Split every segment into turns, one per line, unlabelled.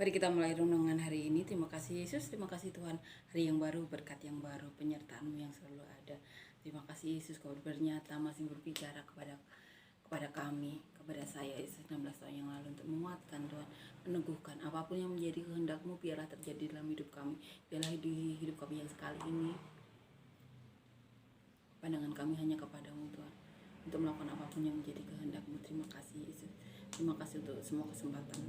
Mari kita mulai renungan hari ini. Terima kasih Yesus, terima kasih Tuhan. Hari yang baru, berkat yang baru, penyertaan-Mu yang selalu ada. Terima kasih Yesus, Kau bernyata masih berbicara kepada kami, kepada saya Yesus 16 tahun yang lalu untuk menguatkan Tuhan, meneguhkan apapun yang menjadi kehendak-Mu biarlah terjadi dalam hidup kami, biarlah di hidup kami yang sekali ini pandangan kami hanya kepadamu Tuhan, untuk melakukan apapun yang menjadi kehendak-Mu. Terima kasih Yesus, terima kasih untuk semua kesempatan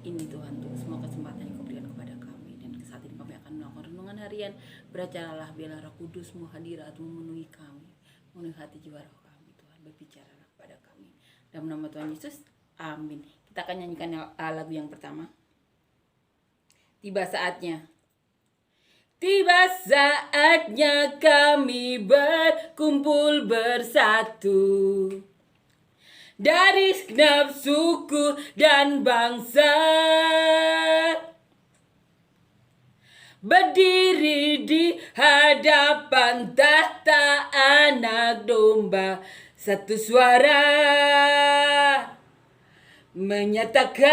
ini Tuhan, untuk semua kesempatan yang Kau berikan kepada kami. Dan saat ini kami akan melakukan renungan harian. Beracaralah biarlah Roh Kudus-Mu, hadirat-Mu memenuhi kami, memenuhi hati jiwa roh kami Tuhan. Berbicaralah kepada kami dalam nama Tuhan Yesus, amin. Kita akan nyanyikan lagu yang pertama, Tiba Saatnya. Tiba saatnya kami berkumpul bersatu dari segenap suku dan bangsa, berdiri di hadapan tahta Anak Domba, satu suara menyatakan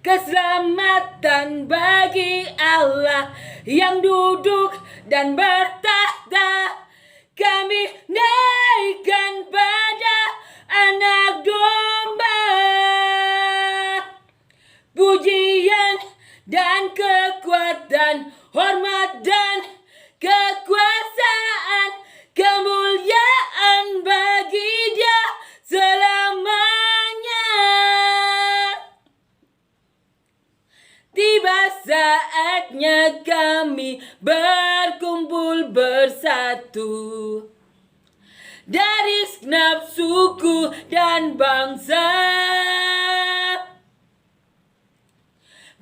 keselamatan bagi Allah yang duduk dan bertahta. Kami naikkan pada Anak Domba pujian dan kekuatan, hormat dan kekuasaan, kemuliaan bagi Dia selamanya. Tiba saatnya kami berkumpul bersatu dari segenap suku dan bangsa,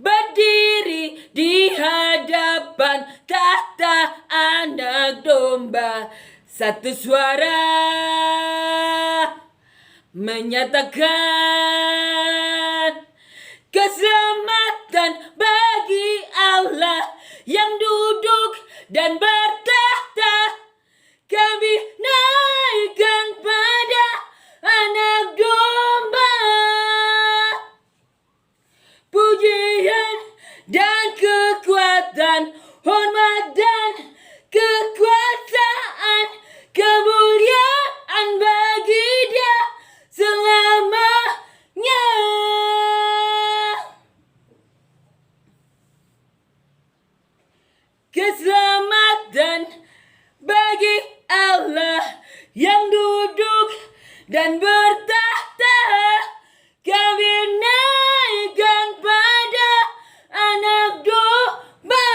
berdiri di hadapan tahta Anak Domba, satu suara menyatakan keselamatan bagi Allah yang duduk dan bertahta. Kami naikkan pada Anak Domba pujian dan kekuatan, hormat dan kekuasaan, kemuliaan bagi Dia selamanya. Keselamatan bagi Allah yang duduk dan bertahta. Kami naikkan pada Anak Domba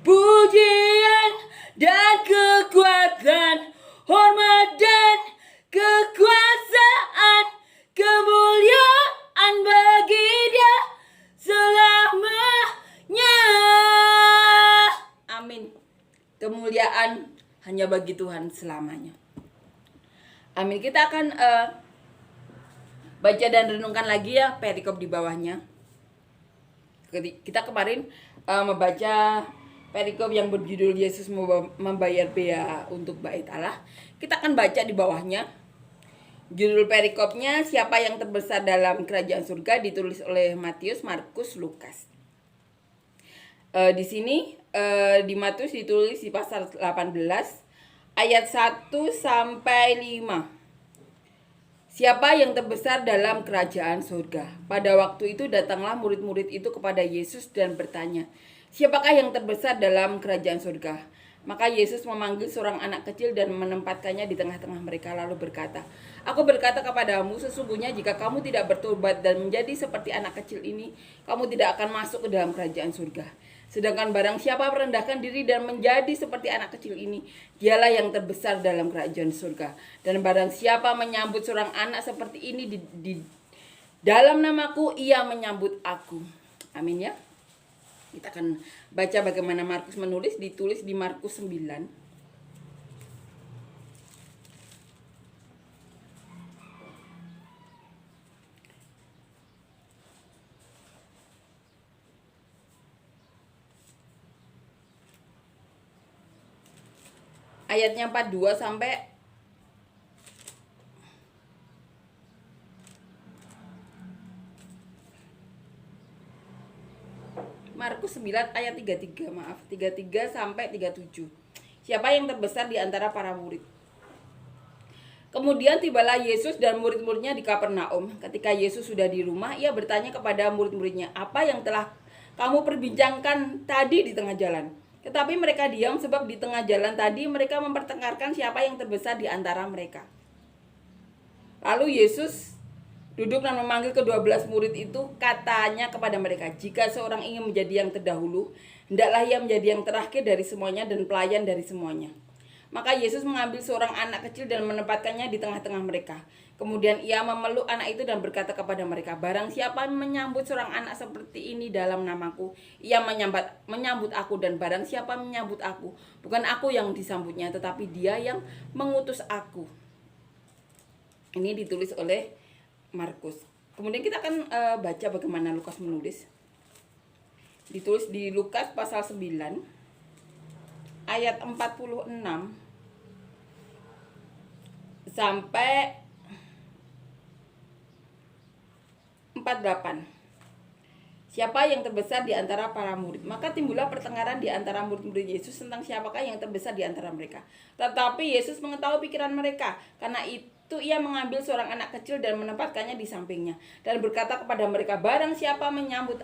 pujian dan kekuatan, hormat dan kekuasaan, kemuliaan bagi Dia selamanya. Amin. Kemuliaan hanya bagi Tuhan selamanya. Amin. Kita akan baca dan renungkan lagi ya perikop di bawahnya. Kita kemarin membaca perikop yang berjudul Yesus membayar bea untuk bait Allah. Kita akan baca di bawahnya. Judul perikopnya, siapa yang terbesar dalam kerajaan surga, ditulis oleh Matius, Markus, Lukas. Di sini di Matius ditulis di pasal 18 ayat 1 sampai 5. Siapa yang terbesar dalam kerajaan surga? Pada waktu itu datanglah murid-murid itu kepada Yesus dan bertanya, siapakah yang terbesar dalam kerajaan surga? Maka Yesus memanggil seorang anak kecil dan menempatkannya di tengah-tengah mereka, lalu berkata, Aku berkata kepadamu, sesungguhnya jika kamu tidak bertobat dan menjadi seperti anak kecil ini, kamu tidak akan masuk ke dalam kerajaan surga. Sedangkan barang siapa merendahkan diri dan menjadi seperti anak kecil ini, dialah yang terbesar dalam kerajaan surga. Dan barang siapa menyambut seorang anak seperti ini di dalam namaku, ia menyambut aku. Amin ya. Kita akan baca bagaimana Markus menulis, ditulis di Markus 9. Ayatnya 42 sampai Markus 9 ayat 33, maaf, 33 sampai 37. Siapa yang terbesar di antara para murid? Kemudian tibalah Yesus dan murid-muridnya di Kapernaum. Ketika Yesus sudah di rumah, ia bertanya kepada murid-muridnya, "Apa yang telah kamu perbincangkan tadi di tengah jalan?" Tetapi mereka diam sebab di tengah jalan tadi mereka mempertengkarkan siapa yang terbesar di antara mereka. Lalu Yesus duduk dan memanggil ke-12 murid itu, katanya kepada mereka, "Jika seorang ingin menjadi yang terdahulu, hendaklah ia menjadi yang terakhir dari semuanya dan pelayan dari semuanya." Maka Yesus mengambil seorang anak kecil dan menempatkannya di tengah-tengah mereka. Kemudian ia memeluk anak itu dan berkata kepada mereka, "Barang siapa menyambut seorang anak seperti ini dalam namaku, ia menyambut aku, dan barang siapa menyambut aku, bukan aku yang disambutnya, tetapi dia yang mengutus aku." Ini ditulis oleh Markus. Kemudian kita akan baca bagaimana Lukas menulis. Ditulis di Lukas pasal 9 ayat 46 sampai 48. Siapa yang terbesar di antara para murid? Maka timbullah pertengkaran di antara murid-murid Yesus tentang siapakah yang terbesar di antara mereka. Tetapi Yesus mengetahui pikiran mereka. Karena itu ia mengambil seorang anak kecil dan menempatkannya di sampingnya, dan berkata kepada mereka, "Barang siapa menyambut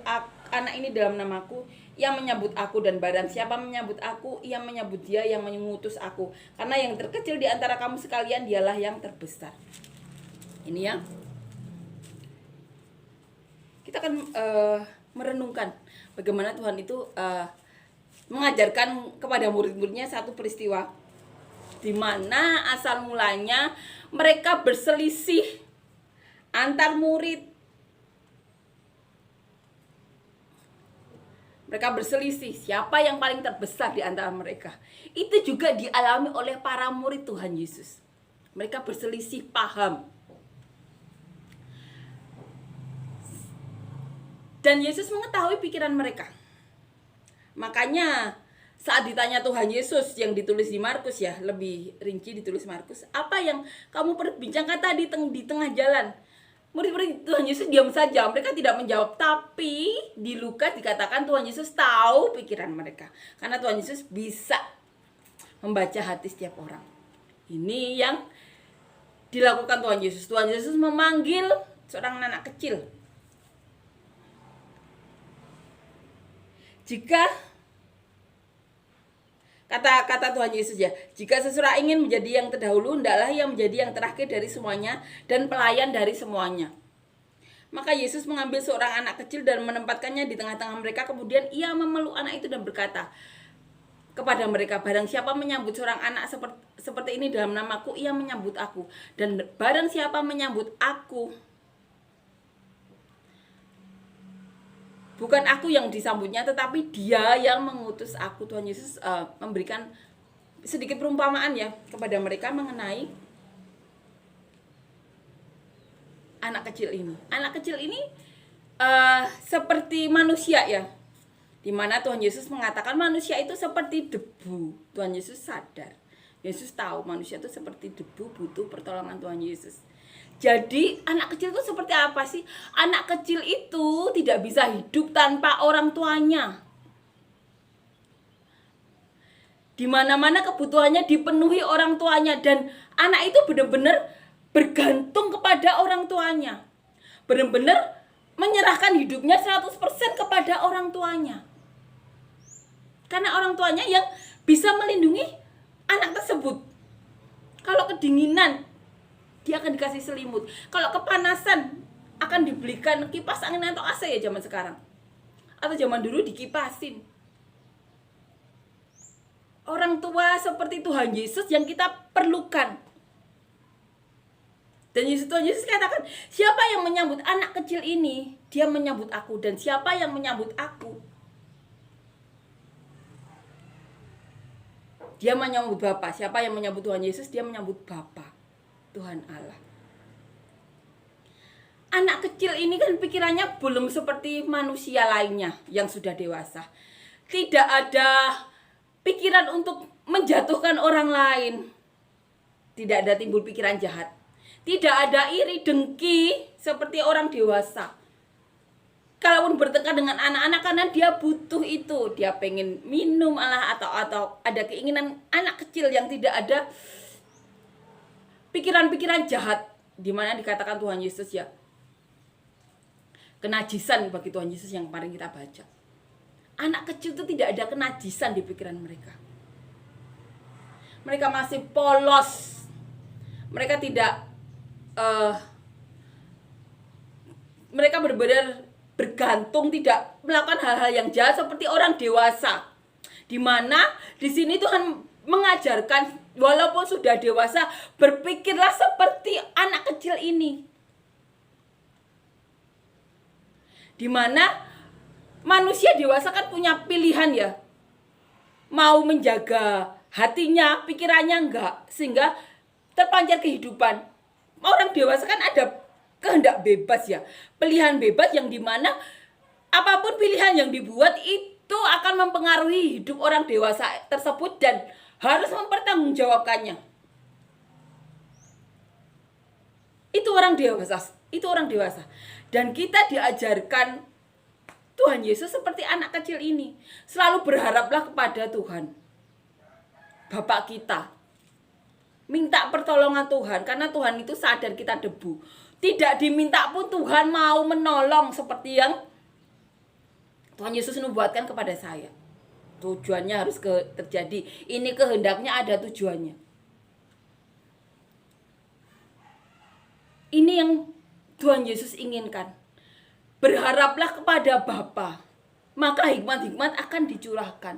anak ini dalam namaku, ia menyambut aku, dan barang siapa menyambut aku, ia menyambut dia yang mengutus aku. Karena yang terkecil di antara kamu sekalian, dialah yang terbesar." Ini ya. Kita akan merenungkan bagaimana Tuhan itu mengajarkan kepada murid-muridnya satu peristiwa di mana asal mulanya mereka berselisih antar murid. Mereka berselisih siapa yang paling terbesar di antara mereka. Itu juga dialami oleh para murid Tuhan Yesus. Mereka berselisih paham. Dan Yesus mengetahui pikiran mereka. Makanya saat ditanya Tuhan Yesus yang ditulis di Markus ya, lebih rinci ditulis Markus, "Apa yang kamu perbincangkan tadi di tengah jalan?" Murid-murid Tuhan Yesus diam saja, mereka tidak menjawab. Tapi di Lukas dikatakan Tuhan Yesus tahu pikiran mereka. Karena Tuhan Yesus bisa membaca hati setiap orang. Ini yang dilakukan Tuhan Yesus. Tuhan Yesus memanggil seorang anak kecil. Jika kata Tuhan Yesus ya, "Jika seseorang ingin menjadi yang terdahulu, hendaklah ia menjadi yang terakhir dari semuanya dan pelayan dari semuanya." Maka Yesus mengambil seorang anak kecil dan menempatkannya di tengah-tengah mereka. Kemudian ia memeluk anak itu dan berkata kepada mereka, "Barang siapa menyambut seorang anak seperti ini dalam namaku, ia menyambut aku. Dan barang siapa menyambut aku, bukan aku yang disambutnya, tetapi dia yang mengutus aku." Tuhan Yesus memberikan sedikit perumpamaan ya kepada mereka mengenai anak kecil ini. Anak kecil ini seperti manusia ya, dimana Tuhan Yesus mengatakan manusia itu seperti debu. Tuhan Yesus sadar, Yesus tahu manusia itu seperti debu, butuh pertolongan Tuhan Yesus. Jadi anak kecil itu seperti apa sih? Anak kecil itu tidak bisa hidup tanpa orang tuanya. Di mana-mana kebutuhannya dipenuhi orang tuanya, dan anak itu benar-benar bergantung kepada orang tuanya. Benar-benar menyerahkan hidupnya 100% kepada orang tuanya. Karena orang tuanya yang bisa melindungi anak tersebut. Kalau kedinginan, dia akan dikasih selimut. Kalau kepanasan, akan dibelikan kipas angin atau AC ya zaman sekarang. Atau zaman dulu dikipasin. Orang tua seperti Tuhan Yesus yang kita perlukan. Dan Tuhan Yesus katakan, "Siapa yang menyambut anak kecil ini, dia menyambut aku. Dan siapa yang menyambut aku, dia menyambut Bapa." Siapa yang menyambut Tuhan Yesus, dia menyambut Bapa, Tuhan Allah. Anak kecil ini kan pikirannya belum seperti manusia lainnya yang sudah dewasa. Tidak ada pikiran untuk menjatuhkan orang lain. Tidak ada timbul pikiran jahat. Tidak ada iri dengki seperti orang dewasa. kalaupun bertengkar dengan anak-anak karena dia butuh itu, dia pengen minum atau ada keinginan anak kecil yang tidak ada pikiran-pikiran jahat, dimana dikatakan Tuhan Yesus ya, kenajisan bagi Tuhan Yesus yang kemarin kita baca. Anak kecil itu tidak ada kenajisan di pikiran mereka. Mereka masih polos. Mereka tidak mereka benar-benar bergantung, tidak melakukan hal-hal yang jahat seperti orang dewasa. Di mana di sini Tuhan mengajarkan walaupun sudah dewasa, berpikirlah seperti anak kecil ini. Di mana manusia dewasa kan punya pilihan ya. Mau menjaga hatinya, pikirannya enggak, sehingga terpancar kehidupan. Orang dewasa kan ada kehendak bebas ya, pilihan bebas yang dimana apapun pilihan yang dibuat itu akan mempengaruhi hidup orang dewasa tersebut dan harus mempertanggungjawabkannya. Itu orang dewasa. Dan kita diajarkan Tuhan Yesus seperti anak kecil ini. Selalu berharaplah kepada Tuhan, Bapak kita. Minta pertolongan Tuhan, karena Tuhan itu sadar kita debu. Tidak diminta pun Tuhan mau menolong, seperti yang Tuhan Yesus nubuatkan kepada saya. Tujuannya harus terjadi. Ini kehendaknya, ada tujuannya. Ini yang Tuhan Yesus inginkan. Berharaplah kepada Bapa, maka hikmat-hikmat akan dicurahkan.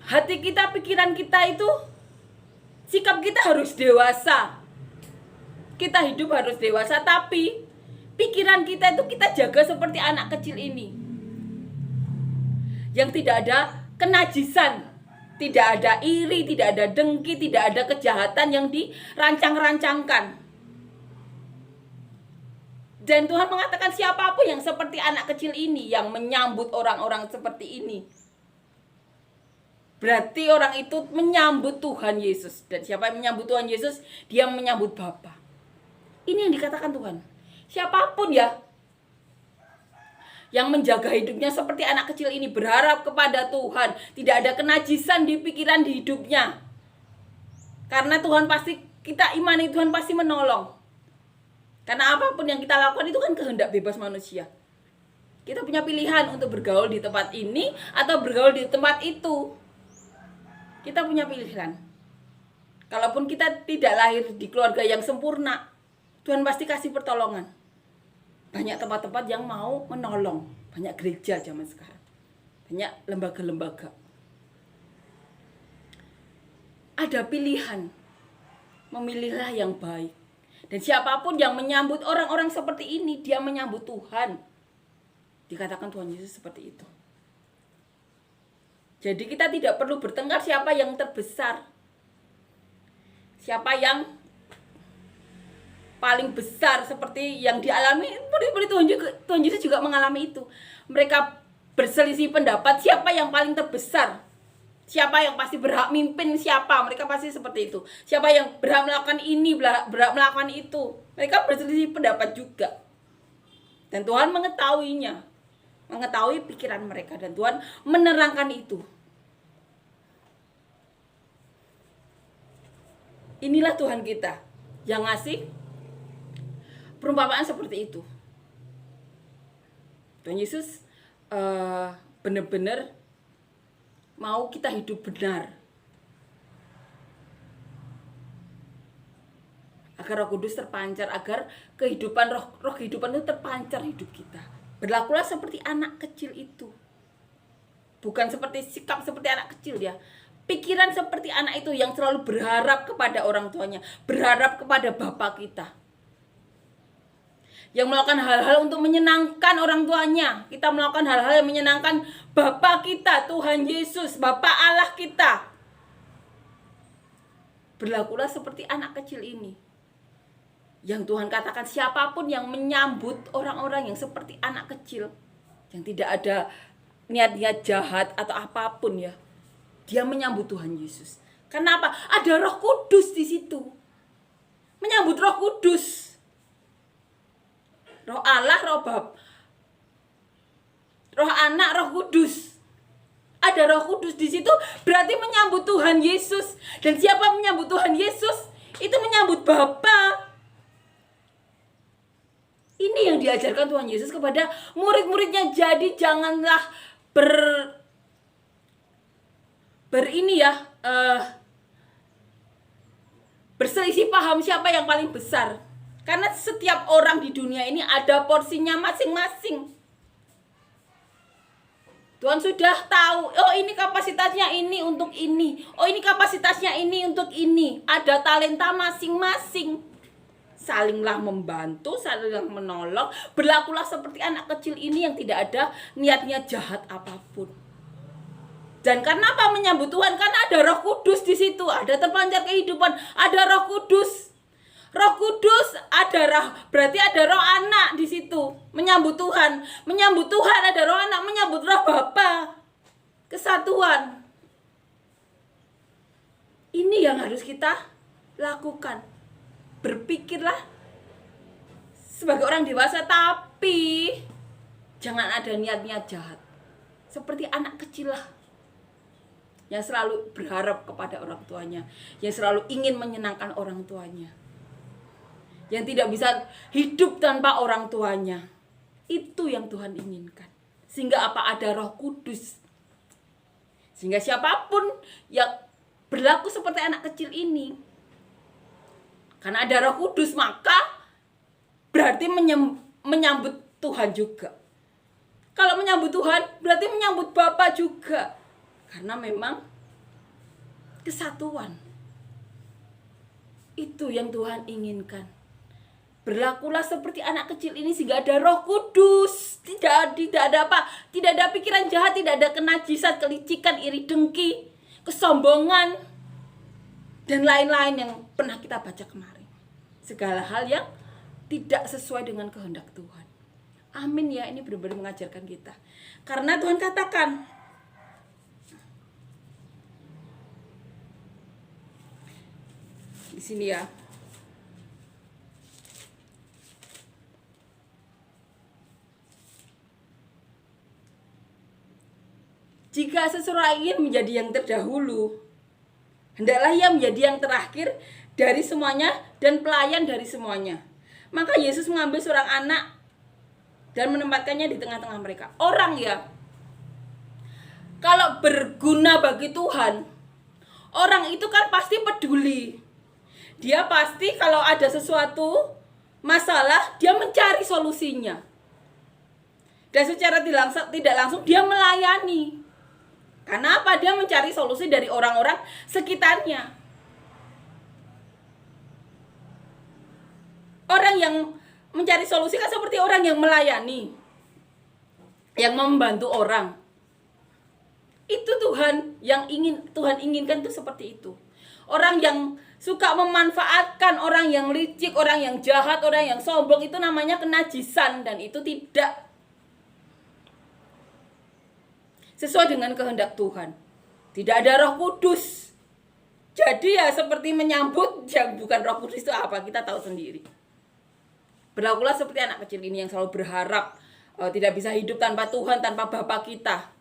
Hati kita, pikiran kita itu, sikap kita harus dewasa. Kita hidup harus dewasa, tapi pikiran kita itu kita jaga seperti anak kecil ini. Yang tidak ada kenajisan, tidak ada iri, tidak ada dengki, tidak ada kejahatan yang dirancang-rancangkan. Dan Tuhan mengatakan siapapun yang seperti anak kecil ini, yang menyambut orang-orang seperti ini, berarti orang itu menyambut Tuhan Yesus. Dan siapa yang menyambut Tuhan Yesus, dia menyambut Bapa. Ini yang dikatakan Tuhan. Siapapun ya yang menjaga hidupnya seperti anak kecil ini, berharap kepada Tuhan, tidak ada kenajisan di pikiran, di hidupnya. Karena Tuhan pasti, kita imani Tuhan pasti menolong. Karena apapun yang kita lakukan itu kan kehendak bebas manusia. Kita punya pilihan untuk bergaul di tempat ini atau bergaul di tempat itu. Kita punya pilihan. Kalaupun kita tidak lahir di keluarga yang sempurna, Tuhan pasti kasih pertolongan. Banyak tempat-tempat yang mau menolong. Banyak gereja zaman sekarang. Banyak lembaga-lembaga. Ada pilihan. Memilihlah yang baik. Dan siapapun yang menyambut orang-orang seperti ini, dia menyambut Tuhan. Dikatakan Tuhan Yesus seperti itu. Jadi kita tidak perlu bertengkar siapa yang terbesar. Siapa yang paling besar seperti yang dialami. Tuhan Yesus juga mengalami itu. Mereka berselisih pendapat siapa yang paling terbesar. Siapa yang pasti berhak mimpin siapa. Mereka pasti seperti itu. Siapa yang berhak melakukan ini, berhak melakukan itu. Mereka berselisih pendapat juga. Dan Tuhan mengetahuinya. Mengetahui pikiran mereka. Dan Tuhan menerangkan itu. Inilah Tuhan kita yang ngasih perumpamaan seperti itu. Tuhan Yesus benar-benar mau kita hidup benar. Agar Roh Kudus terpancar, agar kehidupan roh kehidupan itu terpancar hidup kita. Berlakulah seperti anak kecil itu. Bukan seperti sikap seperti anak kecil ya. Pikiran seperti anak itu yang selalu berharap kepada orang tuanya, berharap kepada Bapa kita. Yang melakukan hal-hal untuk menyenangkan orang tuanya. Kita melakukan hal-hal yang menyenangkan Bapa kita, Tuhan Yesus, Bapa Allah kita. Berlakulah seperti anak kecil ini. Yang Tuhan katakan siapapun yang menyambut orang-orang yang seperti anak kecil, yang tidak ada niat-niat jahat atau apapun ya, dia menyambut Tuhan Yesus. Kenapa? Ada Roh Kudus di situ. Menyambut Roh Kudus. Roh Allah, Roh Anak, Roh Kudus. Ada Roh Kudus di situ, berarti menyambut Tuhan Yesus. Dan siapa menyambut Tuhan Yesus? Itu menyambut Bapa. Ini yang diajarkan Tuhan Yesus kepada murid-muridnya. Jadi janganlah berselisih paham siapa yang paling besar. Karena setiap orang di dunia ini ada porsinya masing-masing. Tuhan sudah tahu, oh ini kapasitasnya ini untuk ini. Oh ini kapasitasnya ini untuk ini. Ada talenta masing-masing. Salinglah membantu, salinglah menolong. Berlakulah seperti anak kecil ini yang tidak ada niatnya jahat apapun. Dan karena apa menyambut Tuhan? Karena ada Roh Kudus di situ. Ada terpancar kehidupan, ada Roh Kudus. Roh Kudus berarti ada Roh Anak di situ menyambut Tuhan. Menyambut Tuhan ada Roh Anak menyambut Roh Bapa. Kesatuan. Ini yang harus kita lakukan. Berpikirlah sebagai orang dewasa, tapi jangan ada niat-niat jahat. Seperti anak kecil lah, yang selalu berharap kepada orang tuanya, yang selalu ingin menyenangkan orang tuanya, yang tidak bisa hidup tanpa orang tuanya. Itu yang Tuhan inginkan. Sehingga apa? Ada Roh Kudus. Sehingga siapapun yang berlaku seperti anak kecil ini, karena ada Roh Kudus, maka berarti menyambut Tuhan juga. Kalau menyambut Tuhan, berarti menyambut Bapa juga. Karena memang kesatuan. Itu yang Tuhan inginkan. Berlakulah seperti anak kecil ini sehingga ada Roh Kudus. Tidak ada apa? Tidak ada pikiran jahat, tidak ada kenajisan, kelicikan, iri dengki, kesombongan, dan lain-lain yang pernah kita baca kemarin. Segala hal yang tidak sesuai dengan kehendak Tuhan. Amin ya, ini benar-benar mengajarkan kita. Karena Tuhan katakan, di sini ya, jika seseorang ingin menjadi yang terdahulu, hendaklah ia menjadi yang terakhir dari semuanya dan pelayan dari semuanya. Maka Yesus mengambil seorang anak dan menempatkannya di tengah-tengah mereka. Orang ya, kalau berguna bagi Tuhan, orang itu kan pasti peduli. Dia pasti kalau ada sesuatu masalah, dia mencari solusinya. Dan secara tidak langsung dia melayani. Karena apa? Dia mencari solusi dari orang-orang sekitarnya. Orang yang mencari solusi kan seperti orang yang melayani, yang membantu orang. Itu Tuhan inginkan itu seperti itu. Orang yang suka memanfaatkan, orang yang licik, orang yang jahat, orang yang sombong, itu namanya kenajisan. Dan itu tidak sesuai dengan kehendak Tuhan. Tidak ada Roh Kudus. Jadi ya seperti menyambut yang bukan Roh Kudus itu apa? Kita tahu sendiri. Berlakulah seperti anak kecil ini yang selalu berharap tidak bisa hidup tanpa Tuhan, tanpa Bapa kita.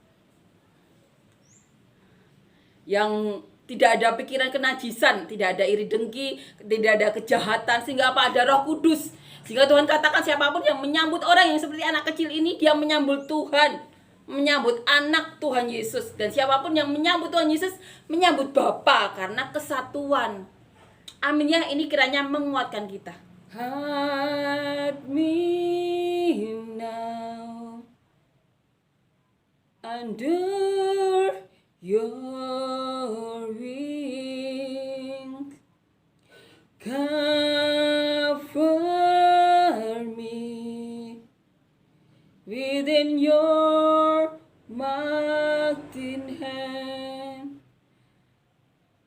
Yang tidak ada pikiran kenajisan, tidak ada iri dengki, tidak ada kejahatan, sehingga apa? Ada Roh Kudus. Sehingga Tuhan katakan siapapun yang menyambut orang yang seperti anak kecil ini, dia menyambut Tuhan, menyambut anak Tuhan Yesus. Dan siapapun yang menyambut Tuhan Yesus, menyambut Bapa, karena kesatuan. Amin ya, ini kiranya menguatkan kita. Hide me now under your wings, cover me within your mighty hand.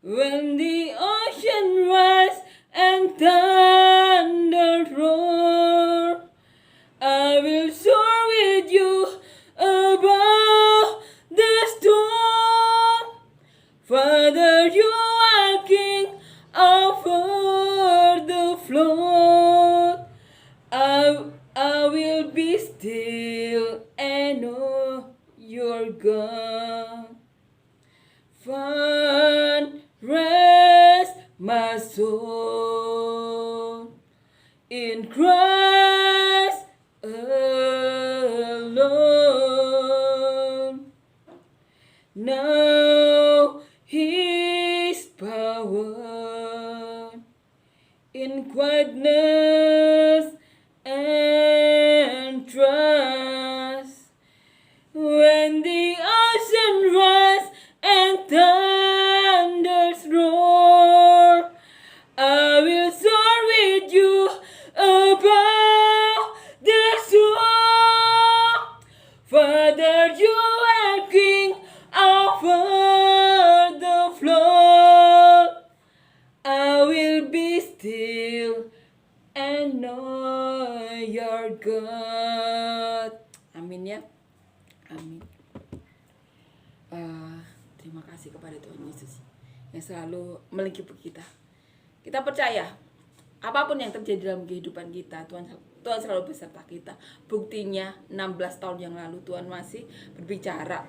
When the ocean rise and thunder roar, I will soar with you above the storm. Father, you are King over the flood. I will alone. In Christ alone. Now His power in quietness and trust. When the ocean rise and thunders roar, I will soar with you above the storm. Father, you are King over the flood. I will be still and know your God. Amin ya. Amin. Terima kasih kepada Tuhan Yesus yang selalu melingkupi kita. Kita percaya apapun yang terjadi dalam kehidupan kita, Tuhan selalu beserta kita. Buktinya 16 tahun yang lalu Tuhan masih berbicara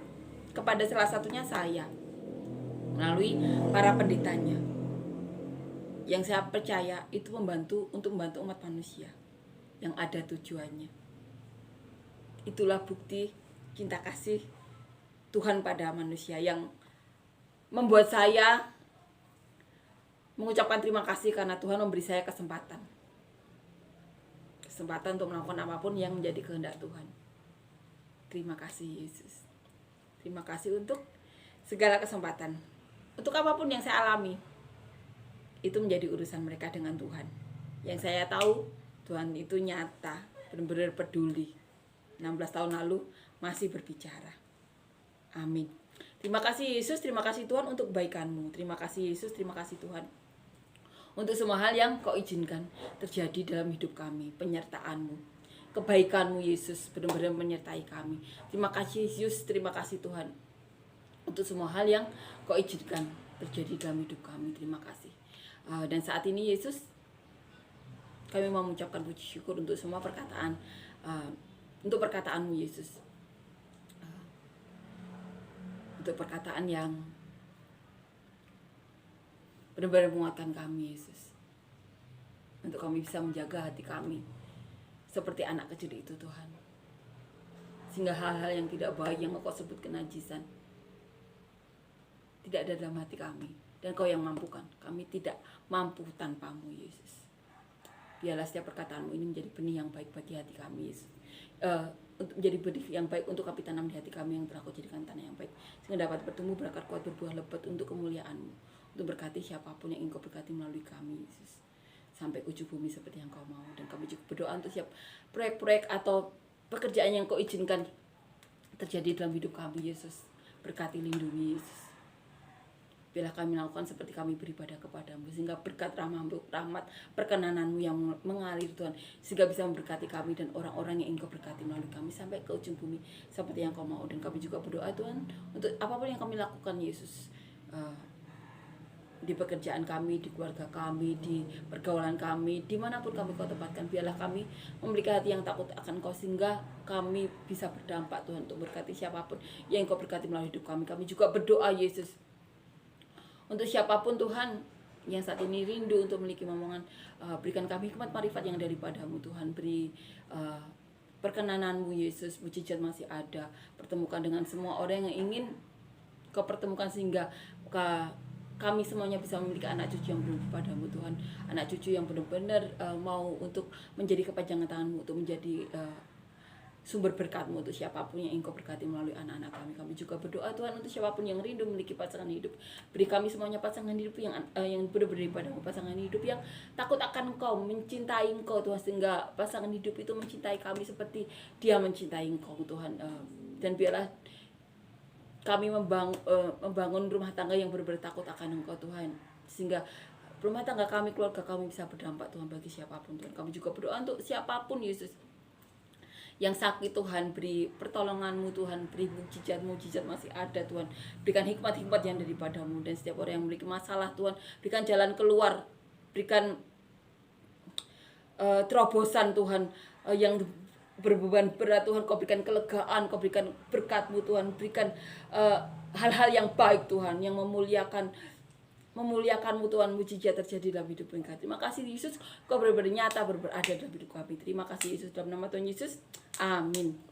kepada salah satunya saya melalui para pendetanya. Yang saya percaya itu membantu umat manusia yang ada tujuannya. Itulah bukti cinta kasih Tuhan pada manusia yang membuat saya mengucapkan terima kasih karena Tuhan memberi saya kesempatan untuk melakukan apapun yang menjadi kehendak Tuhan. Terima kasih Yesus. Terima kasih untuk segala kesempatan. Untuk apapun yang saya alami, itu menjadi urusan mereka dengan Tuhan. Yang saya tahu Tuhan itu nyata, benar-benar peduli. 16 tahun lalu masih berbicara. Amin. Terima kasih Yesus, terima kasih Tuhan untuk kebaikan-Mu. Terima kasih Yesus, terima kasih Tuhan untuk semua hal yang Kau izinkan terjadi dalam hidup kami. Penyertaan-Mu, kebaikan-Mu Yesus benar-benar menyertai kami. Terima kasih Yesus, terima kasih Tuhan untuk semua hal yang Kau izinkan terjadi dalam hidup kami. Terima kasih. Dan saat ini Yesus, kami mau mengucapkan puji syukur untuk semua perkataan, untuk perkataan-Mu Yesus, untuk perkataan yang benar-benar menguatkan kami Yesus, untuk kami bisa menjaga hati kami seperti anak kecil itu Tuhan, sehingga hal-hal yang tidak baik yang Kau sebut kenajisan tidak ada dalam hati kami, dan Kau yang mampukan. Kami tidak mampu tanpa-Mu Yesus. Biarlah setiap perkataan-Mu ini menjadi benih yang baik bagi hati kami Yesus, untuk menjadi benih yang baik untuk kami tanam di hati kami yang telah Kau jadikan tanah yang baik, sehingga dapat bertumbuh berakar kuat berbuah lebat untuk kemuliaan-Mu, untuk berkati siapapun yang ingin Kau berkati melalui kami Yesus, sampai ujung bumi seperti yang Kau mau. Dan kami juga berdoa untuk siap proyek-proyek atau pekerjaan yang Kau izinkan terjadi dalam hidup kami Yesus. Berkati, lindungi Yesus. Biarlah kami melakukan seperti kami beribadah kepada-Mu, sehingga berkat rahmat perkenanan-Mu yang mengalir Tuhan, sehingga bisa memberkati kami dan orang-orang yang ingin Kau berkati melalui kami sampai ke ujung bumi seperti yang Kau mau. Dan kami juga berdoa Tuhan untuk apapun yang kami lakukan Yesus, di pekerjaan kami, di keluarga kami, di pergaulan kami, dimanapun kami Kau tempatkan, biarlah kami memiliki hati yang takut akan Kau, sehingga kami bisa berdampak Tuhan untuk berkati siapapun yang Kau berkati melalui hidup kami. Kami juga berdoa Yesus untuk siapapun Tuhan yang saat ini rindu untuk memiliki momongan, berikan kami hikmat marifat yang daripada-Mu Tuhan. Beri perkenanan-Mu Yesus, mujizat masih ada. Pertemukan dengan semua orang yang ingin Kau pertemukan, sehingga kami semuanya bisa memiliki anak cucu yang benar padamu Tuhan. Anak cucu yang benar-benar mau untuk menjadi kepanjangan tangan-Mu, untuk menjadi sumber berkat-Mu untuk siapapun yang ingin Kau berkati melalui anak-anak kami. Kami juga berdoa Tuhan untuk siapapun yang rindu memiliki pasangan hidup. Beri kami semuanya pasangan hidup yang benar-benar daripada-Mu, pasangan hidup yang takut akan Engkau, mencintai Engkau Tuhan, sehingga pasangan hidup itu mencintai kami seperti dia mencintai Engkau Tuhan. Dan biarlah kami membangun rumah tangga yang benar-benar takut akan Engkau Tuhan, sehingga rumah tangga kami, keluarga kami bisa berdampak Tuhan bagi siapapun Tuhan. Kami juga berdoa untuk siapapun Yesus yang sakit Tuhan, beri pertolongan-Mu Tuhan, beri mujizat masih ada Tuhan. Berikan hikmat-hikmat yang daripada-Mu, dan setiap orang yang memiliki masalah Tuhan, berikan jalan keluar, berikan terobosan Tuhan, yang berbeban berat Tuhan, Kau berikan kelegaan, Kau berikan berkat-Mu Tuhan, berikan hal-hal yang baik Tuhan, yang memuliakan memuliakanmu Tuhan, mujizat terjadi dalam hidup kami. Terima kasih Yesus, Kau benar-benar nyata berada dalam hidup kami. Terima kasih Yesus, dalam nama Tuhan Yesus, amin.